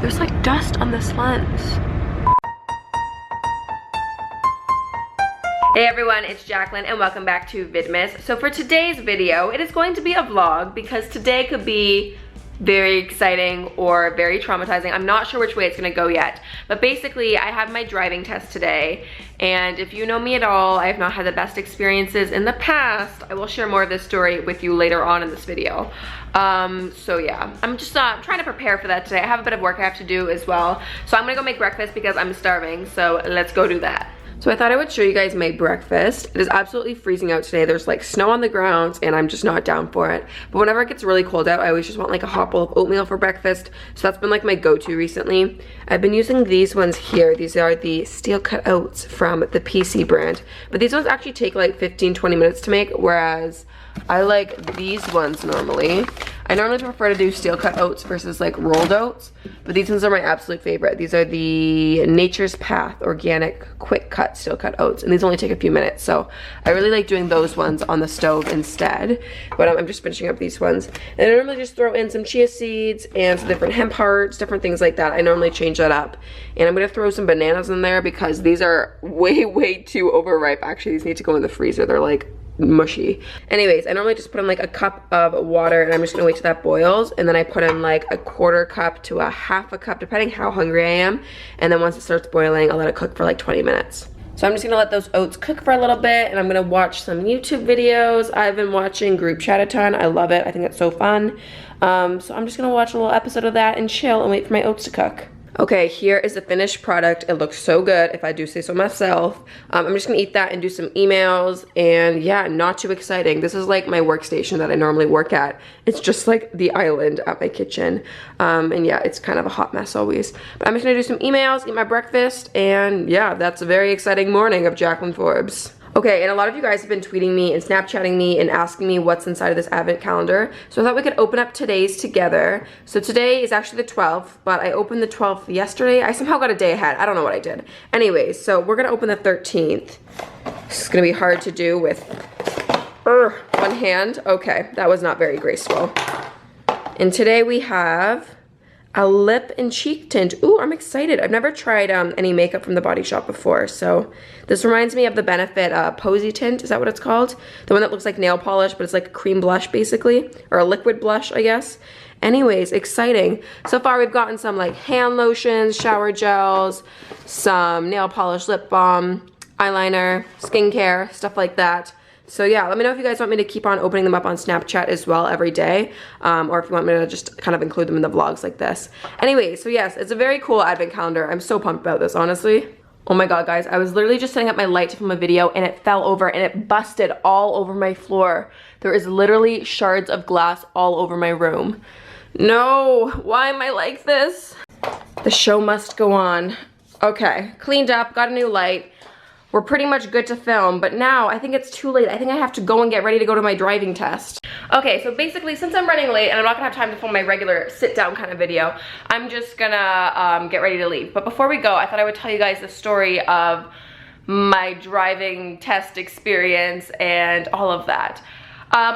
There's like dust on this lens. Hey everyone, it's Jaclyn and welcome back to Vidmas. So for today's video, it is going to be a vlog because today could be very exciting or very traumatizing. I'm not sure which way it's gonna go yet. But basically, I have my driving test today. And if you know me at all, I have not had the best experiences in the past. I will share more of this story with you later on in this video. So yeah, I'm just trying to prepare for that today. I have a bit of work I have to do as well. So I'm gonna go make breakfast because I'm starving. So let's go do that. So I thought I would show you guys my breakfast. It is absolutely freezing out today. There's like snow on the ground and I'm just not down for it. But whenever it gets really cold out, I always just want like a hot bowl of oatmeal for breakfast. So that's been like my go-to recently. I've been using these ones here. These are the steel cut oats from the PC brand. But these ones actually take like 15-20 minutes to make, whereas I like these ones normally. I normally prefer to do steel cut oats versus like rolled oats, but these ones are my absolute favorite. These are the Nature's Path organic quick cut steel cut oats, and these only take a few minutes, so I really like doing those ones on the stove instead. But I'm just finishing up these ones, and I normally just throw in some chia seeds and some different hemp hearts, different things like that. I normally change that up, and I'm gonna throw some bananas in there because these are way too overripe. Actually, these need to go in the freezer. They're like mushy. Anyways, I normally just put in like a cup of water and I'm just gonna wait till that boils, and then I put in like a quarter cup to a half a cup depending how hungry I am, and then once it starts boiling I'll let it cook for like 20 minutes. So I'm just gonna let those oats cook for a little bit, and I'm gonna watch some YouTube videos. I've been watching Group Chat a ton. I love it. I think it's so fun. So I'm just gonna watch a little episode of that and chill and wait for my oats to cook. Okay, here is the finished product. It looks so good, if I do say so myself. I'm just gonna eat that and do some emails, and yeah, not too exciting. This is like my workstation that I normally work at. It's just like the island at my kitchen. And yeah, it's kind of a hot mess always. But I'm just gonna do some emails, eat my breakfast, and yeah, that's a very exciting morning of Jaclyn Forbes. Okay, and a lot of you guys have been tweeting me and Snapchatting me and asking me what's inside of this advent calendar. So I thought we could open up today's together. So today is actually the 12th, but I opened the 12th yesterday. I somehow got a day ahead. I don't know what I did. Anyways, so we're gonna open the 13th. This is gonna be hard to do with one hand. Okay, that was not very graceful. And today we have a lip and cheek tint. Ooh, I'm excited. I've never tried any makeup from the Body Shop before, so this reminds me of the Benefit Posy tint. Is that what it's called? The one that looks like nail polish, but it's like a cream blush basically, or a liquid blush, I guess. Anyways, exciting. So far we've gotten some like hand lotions, shower gels, some nail polish, lip balm, eyeliner, skincare, stuff like that. So yeah, let me know if you guys want me to keep on opening them up on Snapchat as well every day, or if you want me to just kind of include them in the vlogs like this. Anyway, so yes, it's a very cool advent calendar. I'm so pumped about this, honestly. Oh my god, guys, I was literally just setting up my light to film a video and it fell over and it busted all over my floor. There is literally shards of glass all over my room. No, why am I like this? The show must go on. Okay, cleaned up, got a new light. We're pretty much good to film, but now I think it's too late. I think I have to go and get ready to go to my driving test. Okay, so basically since I'm running late and I'm not gonna have time to film my regular sit down kind of video, I'm just gonna get ready to leave. But before we go, I thought I would tell you guys the story of my driving test experience and all of that.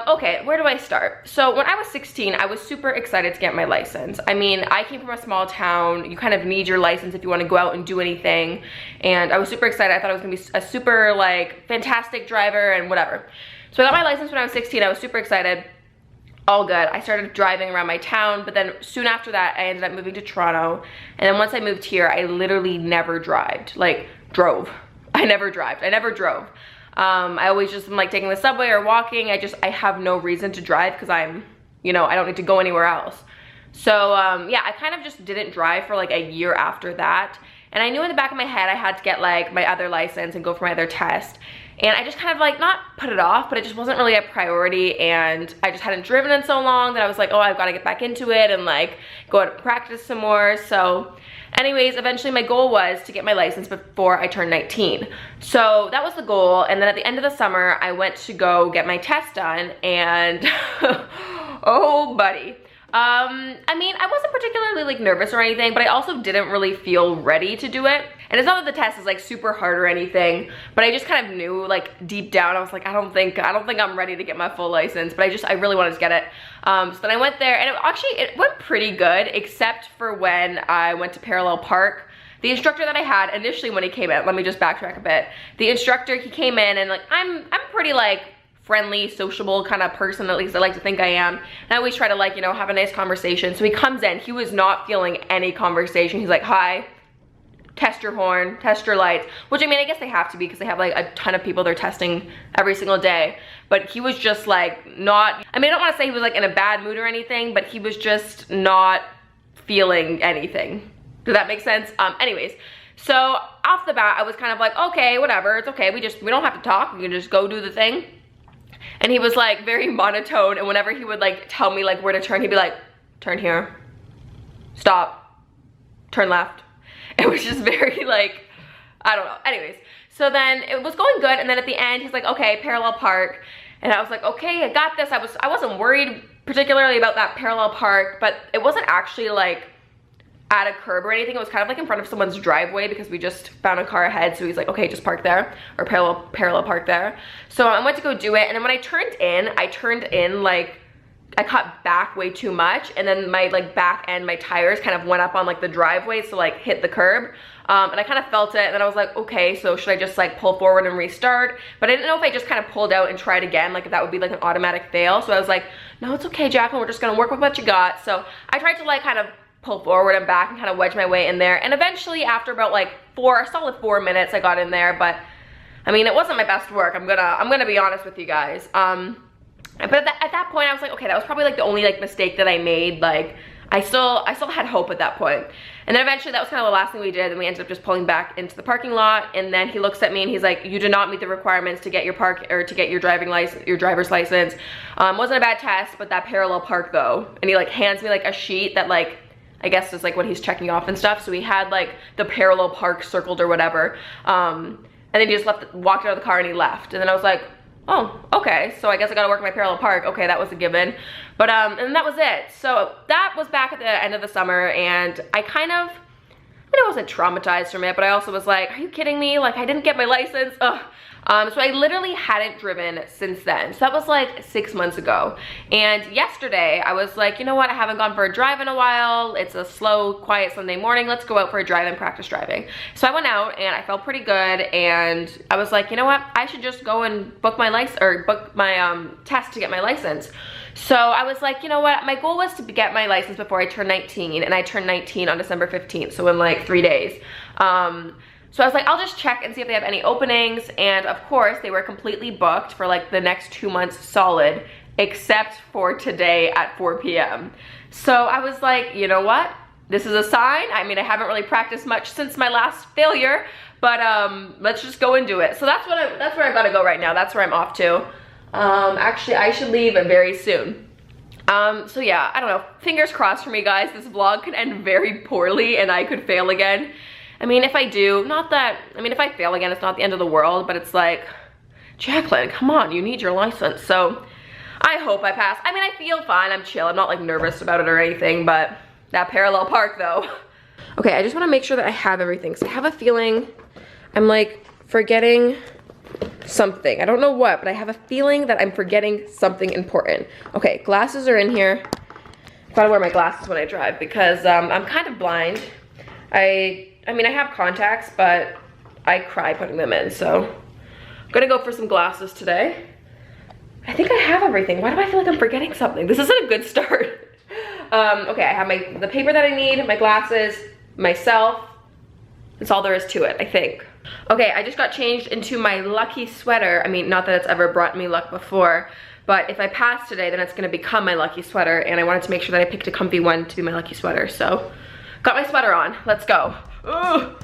Okay, where do I start? So when I was 16, I was super excited to get my license. I mean, I came from a small town. You kind of need your license if you want to go out and do anything. And I was super excited. I thought I was gonna be a super like fantastic driver and whatever. So I got my license when I was 16. I was super excited. All good. I started driving around my town, but then soon after that, I ended up moving to Toronto. And then once I moved here, I literally never drove. I never drove. I always just am like taking the subway or walking. I have no reason to drive because I'm, you know, I don't need to go anywhere else. So yeah, I kind of just didn't drive for like a year after that. And I knew in the back of my head I had to get like my other license and go for my other test. And I just kind of like, not put it off, but it just wasn't really a priority, and I just hadn't driven in so long that I was like, oh, I've got to get back into it and like go out and practice some more. So anyways, eventually my goal was to get my license before I turned 19. So that was the goal, and then at the end of the summer, I went to go get my test done, and oh buddy. I mean, I wasn't particularly like nervous or anything, but I also didn't really feel ready to do it. And it's not that the test is like super hard or anything, but I just kind of knew like deep down, I was like, I don't think I'm ready to get my full license, but I really wanted to get it. So then I went there, and it went pretty good, except for when I went to parallel park. The instructor that I had initially when he came in, let me just backtrack a bit. The instructor, he came in, and like, I'm pretty like friendly, sociable kind of person, at least I like to think I am. And I always try to like, you know, have a nice conversation. So he comes in, he was not feeling any conversation. He's like, hi, test your horn, test your lights, which I mean, I guess they have to be because they have like a ton of people they're testing every single day. But he was just like not, I mean, I don't want to say he was like in a bad mood or anything, but he was just not feeling anything. Does that make sense? Anyways, so off the bat, I was kind of like, okay, whatever, it's okay. We don't have to talk. We can just go do the thing. And he was like very monotone, and whenever he would like tell me like where to turn, he'd be like, turn here, stop, turn left. It was just very like, I don't know. Anyways, so then it was going good, and then at the end he's like, okay, parallel park. And I was like, okay, I got this. I wasn't worried particularly about that parallel park, but it wasn't actually like at a curb or anything. It was kind of like in front of someone's driveway because we just found a car ahead. So he's like, okay, just park there, or parallel park there. So I went to go do it, and then when I turned in like, I cut back way too much, and then my like back end, my tires kind of went up on like the driveway, so like hit the curb. And I kind of felt it, and then I was like, okay, so should I just like pull forward and restart? But I didn't know if I just kind of pulled out and tried again, like if that would be like an automatic fail. So I was like, no, it's okay, Jaclyn, we're just gonna work with what you got. So I tried to like kind of pull forward and back and kind of wedge my way in there, and eventually after about like a solid 4 minutes I got in there. But I mean, it wasn't my best work, I'm gonna be honest with you guys. But at that point I was like, okay, that was probably like the only like mistake that I made. Like I still had hope at that point. And then eventually that was kind of the last thing we did, and we ended up just pulling back into the parking lot. And then he looks at me and he's like, you do not meet the requirements to get your driver's license. Wasn't a bad test, but that parallel park though. And he like hands me like a sheet that like, I guess is like what he's checking off and stuff. So he had like the parallel park circled or whatever. And then he just walked out of the car and he left. And then I was like, oh, okay, so I guess I gotta work my parallel park. Okay, that was a given. But and that was it. So that was back at the end of the summer, and I wasn't traumatized from it, but I also was like, are you kidding me? Like, I didn't get my license. Ugh. So I literally hadn't driven since then. So that was like 6 months ago. And yesterday I was like, you know what? I haven't gone for a drive in a while. It's a slow, quiet Sunday morning. Let's go out for a drive and practice driving. So I went out and I felt pretty good. And I was like, you know what? I should just go and book my test to get my license. So I was like, you know what? My goal was to get my license before I turned 19, and I turned 19 on December 15th. So in like 3 days. So I was like, I'll just check and see if they have any openings. And of course they were completely booked for like the next 2 months solid, except for today at 4 p.m. So I was like, you know what? This is a sign. I mean, I haven't really practiced much since my last failure, but let's just go and do it. So that's where I gotta go right now. That's where I'm off to. Actually, I should leave very soon. So yeah, I don't know. Fingers crossed for me, guys. This vlog could end very poorly and I could fail again. I mean, if I do, if I fail again, it's not the end of the world, but it's like, Jaclyn, come on, you need your license. So I hope I pass. I mean, I feel fine, I'm chill. I'm not like nervous about it or anything, but that parallel park though. Okay, I just wanna make sure that I have everything. So I have a feeling I'm like forgetting something. I don't know what, but I have a feeling that I'm forgetting something important. Okay, glasses are in here. Gotta wear my glasses when I drive because I'm kind of blind. I mean, I have contacts, but I cry putting them in, so I'm gonna go for some glasses today. I think I have everything. Why do I feel like I'm forgetting something? This isn't a good start. Okay, I have the paper that I need, my glasses, myself. That's all there is to it, I think. Okay, I just got changed into my lucky sweater. I mean, not that it's ever brought me luck before, but if I pass today, then it's gonna become my lucky sweater, and I wanted to make sure that I picked a comfy one to be my lucky sweater, so got my sweater on. Let's go. Ugh.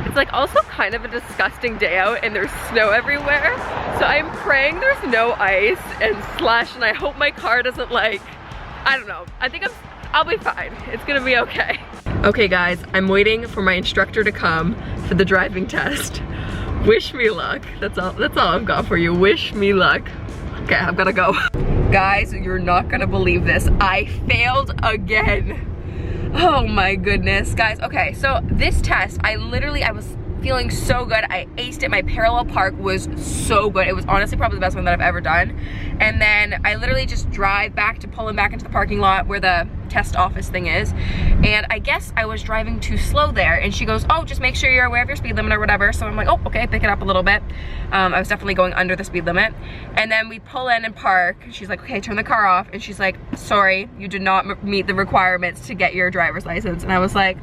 It's like also kind of a disgusting day out and there's snow everywhere. So I'm praying there's no ice and slush, and I hope my car doesn't like, I don't know. I think I'll be fine. It's gonna be okay. Okay guys, I'm waiting for my instructor to come for the driving test. Wish me luck. That's all I've got for you. Wish me luck. Okay, I've gotta go. Guys, you're not gonna believe this. I failed again. Oh my goodness, guys. Okay, so this test, I was feeling so good. I aced it. My parallel park was so good. It was honestly probably the best one that I've ever done. And then I literally just drive back to pull him back into the parking lot where the test office thing is. And I guess I was driving too slow there. And she goes, oh, just make sure you're aware of your speed limit or whatever. So I'm like, oh, okay, pick it up a little bit. I was definitely going under the speed limit. And then we pull in and park. She's like, okay, turn the car off. And she's like, sorry, you did not meet the requirements to get your driver's license. And I was like,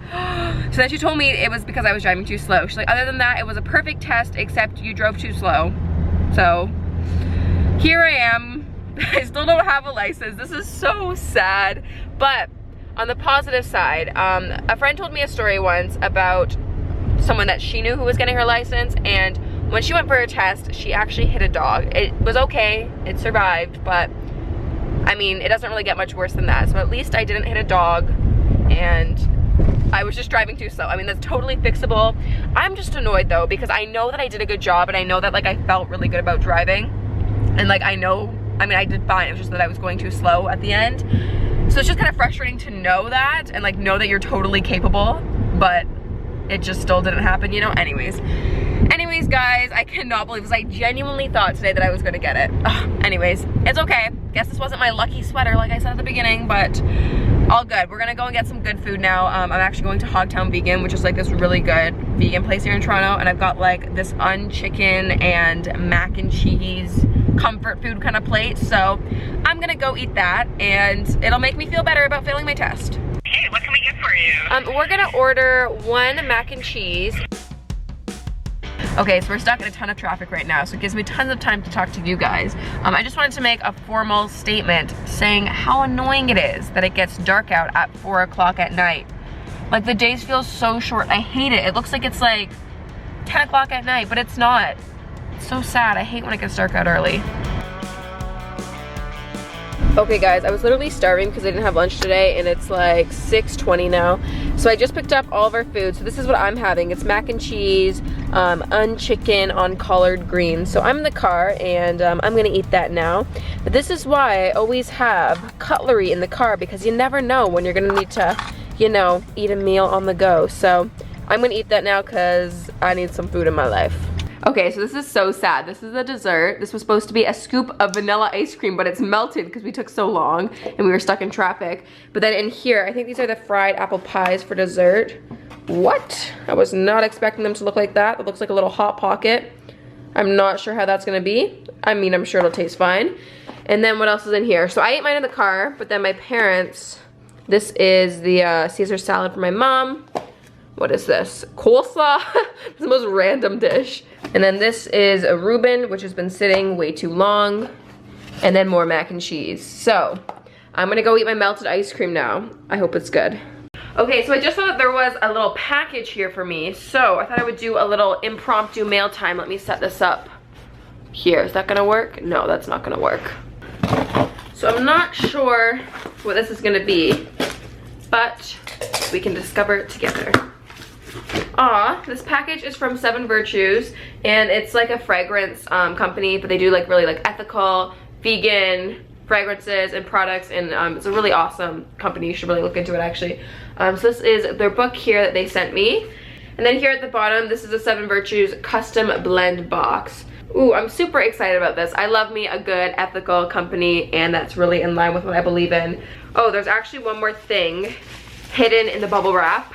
so then she told me it was because I was driving too slow. She's like, other than that, it was a perfect test, except you drove too slow. So here I am. I still don't have a license. This is so sad. But on the positive side, a friend told me a story once about someone that she knew who was getting her license, and when she went for her test, she actually hit a dog. It was okay, it survived, but I mean, it doesn't really get much worse than that. So at least I didn't hit a dog, and I was just driving too slow. I mean, that's totally fixable. I'm just annoyed though, because I know that I did a good job, and I know that like I felt really good about driving, and like I mean, I did fine. It was just that I was going too slow at the end. So it's just kind of frustrating to know that, and like know that you're totally capable, but it just still didn't happen, you know? Anyways, guys, I cannot believe this. I genuinely thought today that I was gonna get it. Ugh, anyways, it's okay. Guess this wasn't my lucky sweater like I said at the beginning, but all good. We're gonna go and get some good food now. I'm actually going to Hogtown Vegan, which is like this really good vegan place here in Toronto, and I've got like this chicken and mac and cheese comfort food kind of plate. So I'm gonna go eat that, and it'll make me feel better about failing my test. Hey, what can we get for you? We're gonna order one mac and cheese. Okay, so we're stuck in a ton of traffic right now, so it gives me tons of time to talk to you guys. I just wanted to make a formal statement saying how annoying it is that it gets dark out at 4 o'clock at night. Like, the days feel so short. I hate it. It looks like it's like 10 o'clock at night, but it's not. It's so sad. I hate when it gets dark out early. Okay guys, I was literally starving because I didn't have lunch today, and it's like 6:20 now. So I just picked up all of our food. So this is what I'm having. It's mac and cheese, chicken on collard greens. So I'm in the car, and I'm gonna eat that now. But this is why I always have cutlery in the car, because you never know when you're gonna need to, you know, eat a meal on the go. So I'm gonna eat that now because I need some food in my life. Okay, so this is so sad. This is the dessert. This was supposed to be a scoop of vanilla ice cream, but it's melted because we took so long and we were stuck in traffic. But then in here, I think these are the fried apple pies for dessert. What? I was not expecting them to look like that. It looks like a little Hot Pocket. I'm not sure how that's gonna be. I mean, I'm sure it'll taste fine. And then what else is in here? So I ate mine in the car, but then my parents, this is the Caesar salad for my mom. What is this? Coleslaw? It's the most random dish. And then this is a Reuben, which has been sitting way too long. And then more mac and cheese. So, I'm gonna go eat my melted ice cream now. I hope it's good. Okay, so I just saw that there was a little package here for me. So, I thought I would do a little impromptu mail time. Let me set this up here. Is that gonna work? No, that's not gonna work. So, I'm not sure what this is gonna be, but we can discover it together. This package is from 7 Virtues, and it's like a fragrance company, but they do like really like ethical, vegan fragrances and products, and it's a really awesome company. You should really look into it actually. So this is their book here that they sent me. And then here at the bottom, this is a 7 Virtues custom blend box. Ooh, I'm super excited about this. I love me a good ethical company, and that's really in line with what I believe in. Oh, there's actually one more thing hidden in the bubble wrap.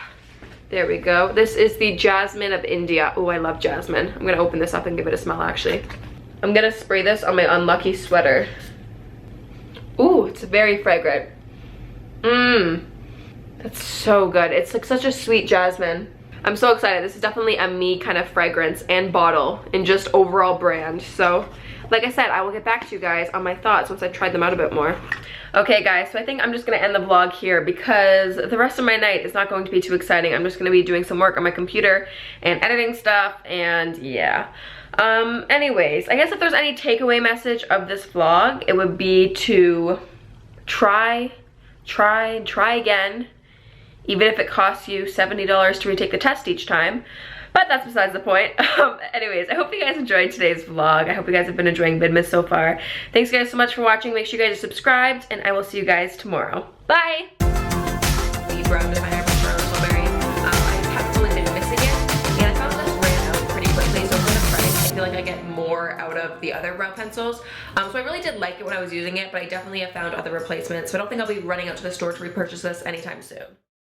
There we go. This is the Jasmine of India. Oh, I love jasmine. I'm gonna open this up and give it a smell actually. I'm gonna spray this on my unlucky sweater. Ooh, it's very fragrant. That's so good. It's like such a sweet jasmine. I'm so excited. This is definitely a me kind of fragrance and bottle and just overall brand. So, like I said, I will get back to you guys on my thoughts once I've tried them out a bit more. Okay guys, so I think I'm just gonna end the vlog here because the rest of my night is not going to be too exciting. I'm just gonna be doing some work on my computer and editing stuff, and yeah. Anyways, I guess if there's any takeaway message of this vlog, it would be to try again, even if it costs you $70 to retake the test each time. But that's besides the point. Anyways, I hope you guys enjoyed today's vlog. I hope you guys have been enjoying Vidmas so far. Thanks guys so much for watching. Make sure you guys are subscribed, and I will see you guys tomorrow. Bye! The brown in my hair from Charlotte Tilbury. I have totally been missing it, and I found this ran out pretty quickly, so for the price, I feel like I get more out of the other brow pencils. So I really did like it when I was using it, but I definitely have found other replacements, so I don't think I'll be running out to the store to repurchase this anytime soon.